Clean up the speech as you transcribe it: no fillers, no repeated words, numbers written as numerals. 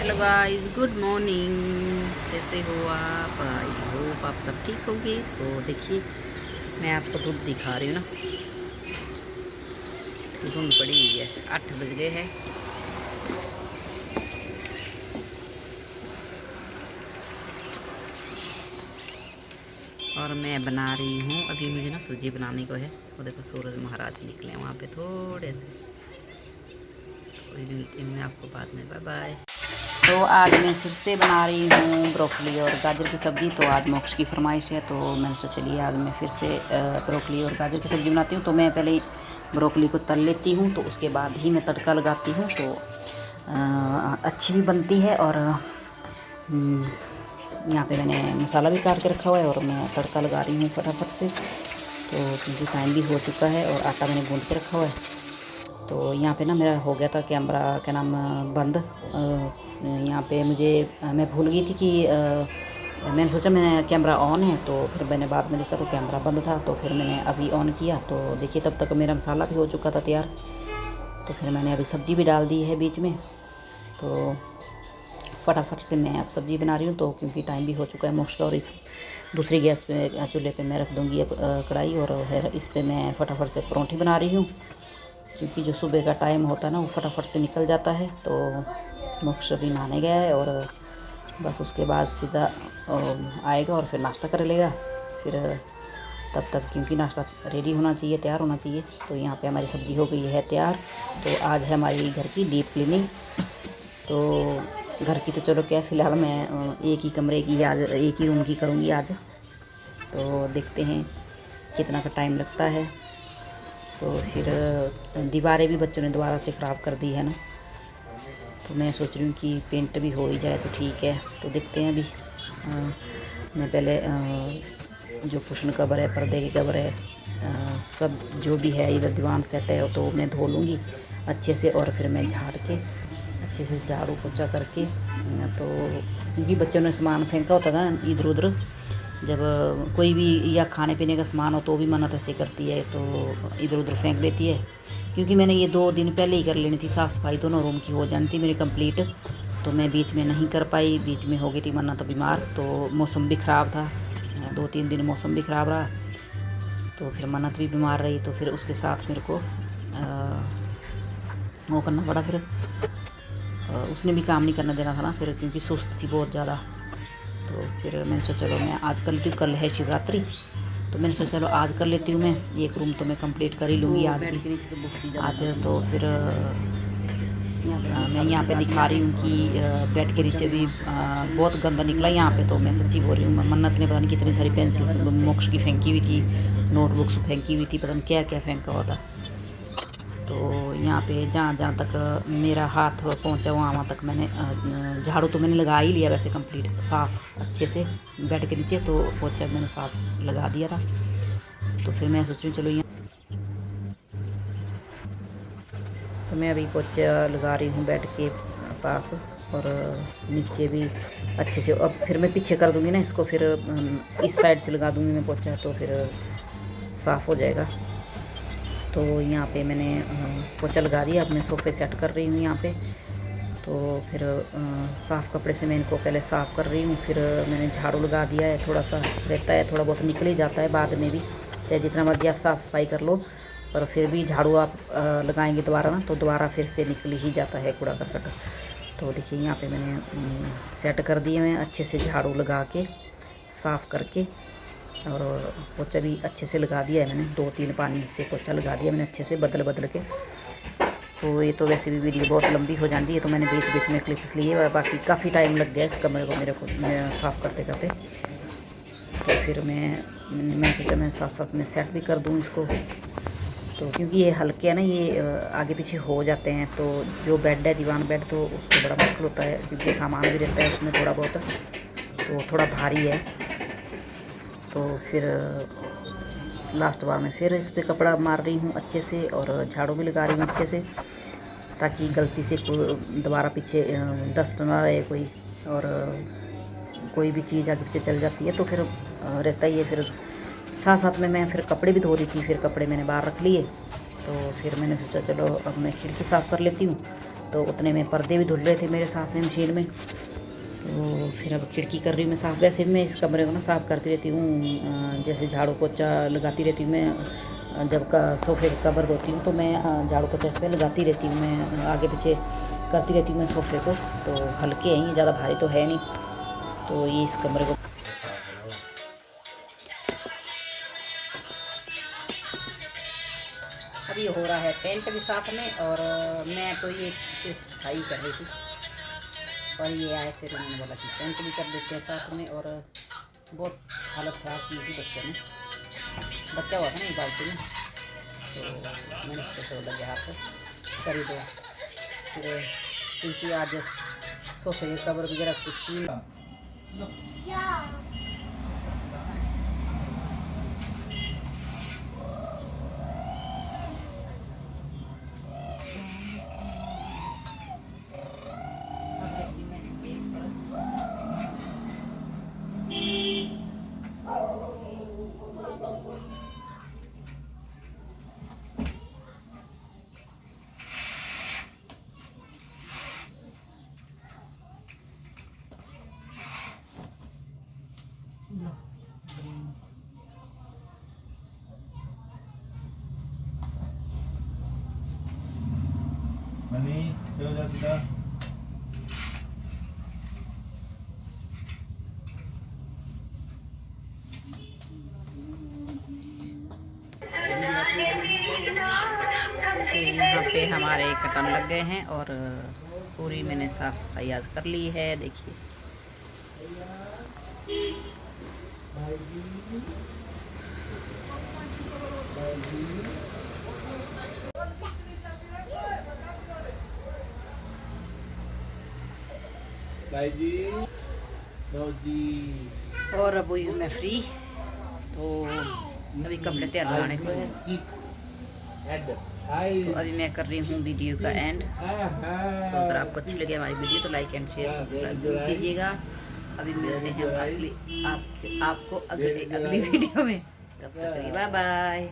Hello guys, good morning. कैसे हो आप? आई होप आप सब ठीक होंगे। तो देखिए, मैं आपको धूप दिखा रही हूँ ना। धुंध पड़ी हुई है, 8 बज गए हैं। और मैं बना रही हूँ, अभी मुझे ना सूजी बनाने को है। वो देखो सूरज महाराज निकले वहाँ पे थोड़े से। कोई मिलती हूँ मैं आपको बाद में। Bye bye. तो आज मैं फिर से बना रही हूँ ब्रोकली और गाजर की सब्ज़ी। तो आज मोक्ष की फरमाइश है, तो मैंने सोचा चलिए आज मैं फिर से ब्रोकली और गाजर की सब्ज़ी बनाती हूँ। तो मैं पहले ब्रोकली को तल लेती हूँ, तो उसके बाद ही मैं तड़का लगाती हूँ। तो अच्छी भी बनती है। और यहाँ पे मैंने मसाला भी काट के रखा हुआ है और मैं तड़का लगा रही हूँ फटाफट से। तो क्योंकि टाइम भी हो चुका है और आटा मैंने गूँध के रखा हुआ है। तो यहाँ पे ना मेरा हो गया था कैमरा क्या नाम बंद। यहाँ पे मुझे मैं भूल गई थी कि मैंने सोचा मैंने कैमरा ऑन है, तो फिर मैंने बाद में देखा तो कैमरा बंद था। तो फिर मैंने अभी ऑन किया, तो देखिए तब तक मेरा मसाला भी हो चुका था तैयार। तो फिर मैंने अभी सब्ज़ी भी डाल दी है बीच में। तो फटाफट से मैं अब सब्ज़ी बना रही हूँ, तो क्योंकि टाइम भी हो चुका है मोक्ष का। और इस दूसरी गैस पे चूल्हे पे मैं रख दूँगी अब कढ़ाई, और इस पर मैं फटाफट से परोंठी बना रही हूँ। क्योंकि जो सुबह का टाइम होता है ना, वो फटाफट से निकल जाता है। तो मोक्ष भी नहाने गया है और बस उसके बाद सीधा आएगा और फिर नाश्ता कर लेगा। फिर तब तक क्योंकि नाश्ता रेडी होना चाहिए, तैयार होना चाहिए। तो यहाँ पे हमारी सब्ज़ी हो गई है तैयार। तो आज है हमारी घर की डीप क्लीनिंग। तो घर की तो चलो क्या, फ़िलहाल मैं एक ही कमरे की आज, एक ही रूम की करूँगी आज। तो देखते हैं कितना का टाइम लगता है। तो फिर दीवारें भी बच्चों ने दोबारा से ख़राब कर दी है ना। तो मैं सोच रही हूँ कि पेंट भी हो ही जाए तो ठीक है। तो देखते हैं अभी। मैं पहले जो कुशन कवर है, पर्दे के कवर है, सब जो भी है, इधर दीवान सेट है, तो मैं धो लूँगी अच्छे से। और फिर मैं झाड़ के अच्छे से झाड़ू पोछा करके, तो क्योंकि बच्चों ने सामान फेंका होता था इधर उधर, जब कोई भी या खाने पीने का सामान हो तो भी मन्नत ऐसे करती है, तो इधर उधर फेंक देती है। क्योंकि मैंने ये 2 दिन पहले ही कर लेनी थी साफ़ सफाई, दोनों रूम की हो जानी थी मेरी कंप्लीट। तो मैं बीच में नहीं कर पाई, बीच में हो गई थी मन्नत बीमार। तो मौसम भी ख़राब था, 2-3 दिन मौसम भी ख़राब रहा। तो फिर मन्नत भी बीमार रही, तो फिर उसके साथ मेरे को वो करना पड़ा। फिर उसने भी काम नहीं करने देना था ना फिर, क्योंकि सुस्त थी बहुत ज़्यादा। तो फिर मैंने सोचा चलो मैं आज कर लेती हूँ, कल है शिवरात्रि। तो मैंने सोचा चलो आज कर लेती हूँ मैं, एक रूम तो मैं कंप्लीट कर ही लूँगी आज भी। आज तो फिर मैं यहाँ पे दिखा रही हूँ कि बेड के नीचे भी बहुत गंदा निकला यहाँ पे। तो मैं सच्ची बोल रही हूँ, मन्नत ने पता नहीं कितनी सारी पेंसिल्स मोक्ष की फेंकी हुई थी, नोटबुक्स फेंकी हुई थी, पता नहीं क्या क्या फेंका हुआ था। तो यहाँ पे जहाँ जहाँ तक मेरा हाथ पहुँचा वहाँ तक मैंने झाड़ू तो मैंने लगा ही लिया वैसे कंप्लीट साफ़ अच्छे से बेड के नीचे। तो पोछा मैंने साफ़ लगा दिया था। तो फिर मैं सोच रही हूँ चलो यहाँ, तो मैं अभी पोछा लगा रही हूँ बेड के पास, और नीचे भी अच्छे से। अब फिर मैं पीछे कर दूँगी ना इसको, फिर इस साइड से लगा दूँगी मैं पोछा, तो फिर साफ़ हो जाएगा। तो यहाँ पे मैंने पोछा लगा दिया। अब मैं सोफ़े सेट कर रही हूँ यहाँ पे। तो फिर साफ़ कपड़े से मैं इनको पहले साफ़ कर रही हूँ। फिर मैंने झाड़ू लगा दिया है, थोड़ा सा रहता है, थोड़ा बहुत निकल ही जाता है बाद में भी, चाहे जितना मर्जी आप साफ़ सफाई कर लो, पर फिर भी झाड़ू आप लगाएंगे दोबारा ना, तो दोबारा फिर से निकल ही जाता है कूड़ा करकट। तो देखिए यहाँ पे मैंने सेट कर दिए मैं अच्छे से, झाड़ू लगा के साफ़ करके, और पोछा भी अच्छे से लगा दिया है मैंने। 2-3 पानी से पोछा लगा दिया मैंने अच्छे से बदल बदल के। तो ये तो वैसे भी वीडियो बहुत लंबी हो जाती है, तो मैंने बीच बीच में क्लिप्स लिए, और बाकी काफ़ी टाइम लग गया इस कमरे को मेरे को मैं साफ़ करते करते। तो फिर मैं सोचा मैं साथ साथ में सेट भी कर दूँ इसको। तो क्योंकि ये हल्के है ना, ये आगे पीछे हो जाते हैं, तो जो बेड है दीवान बेड, तो उसको बड़ा मुश्किल होता है, क्योंकि सामान भी रहता है इसमें थोड़ा बहुत, तो थोड़ा भारी है। तो फिर लास्ट बार मैं फिर इस पर कपड़ा मार रही हूँ अच्छे से, और झाड़ू भी लगा रही हूँ अच्छे से, ताकि गलती से दोबारा पीछे डस्ट ना रहे कोई, और कोई भी चीज़ आगे पीछे चल जाती है तो फिर रहता ही है। फिर साथ साथ में मैं फिर कपड़े भी धो रही थी, फिर कपड़े मैंने बाहर रख लिए। तो फिर मैंने सोचा चलो अब मैं खिड़की साफ़ कर लेती हूँ। तो उतने में पर्दे भी धुल रहे थे मेरे साथ में मशीन में। तो फिर अब खिड़की कर रही हूँ मैं साफ़। वैसे भी मैं इस कमरे को ना साफ़ करती रहती हूँ, जैसे झाड़ू पोछा लगाती रहती हूँ मैं। जब का सोफ़े का कवर धोती हूँ तो मैं झाड़ू पोछा इस पर लगाती रहती हूँ, मैं आगे पीछे करती रहती हूँ मैं सोफ़े को। तो हल्के हैं ये, ज़्यादा भारी तो है नहीं। तो ये इस कमरे को अभी हो रहा है पेंट भी साथ में, और मैं तो ये सिर्फ सफाई कर रही थी, और ये आए फिर उन्होंने बोला कि पेंट भी कर देते हैं साथ में। और बहुत हालत ख़राब की थी बच्चे ने, बच्चा हुआ था ना बाल्टी में, तो मैंने उसको बोला कि आप कर ही दो। फिर क्योंकि आज सोफे के कवर वगैरह कुछ मनी हो जा सीधा। यहाँ पे हमारे कटन लग गए हैं, और पूरी मैंने साफ़ सफाई आज कर ली है। देखिए भाई जी, जी। और अब हुई मैं फ्री, तो अभी कपड़े तैयार लगाने को है। तो अभी मैं कर रही हूँ वीडियो का एंड। तो अगर आपको अच्छी लगे हमारी वीडियो तो लाइक एंड शेयर सब्सक्राइब जरूर कीजिएगा। अभी मिलते हैं आपको अगली वीडियो में। तब तक के लिए बाय बाय।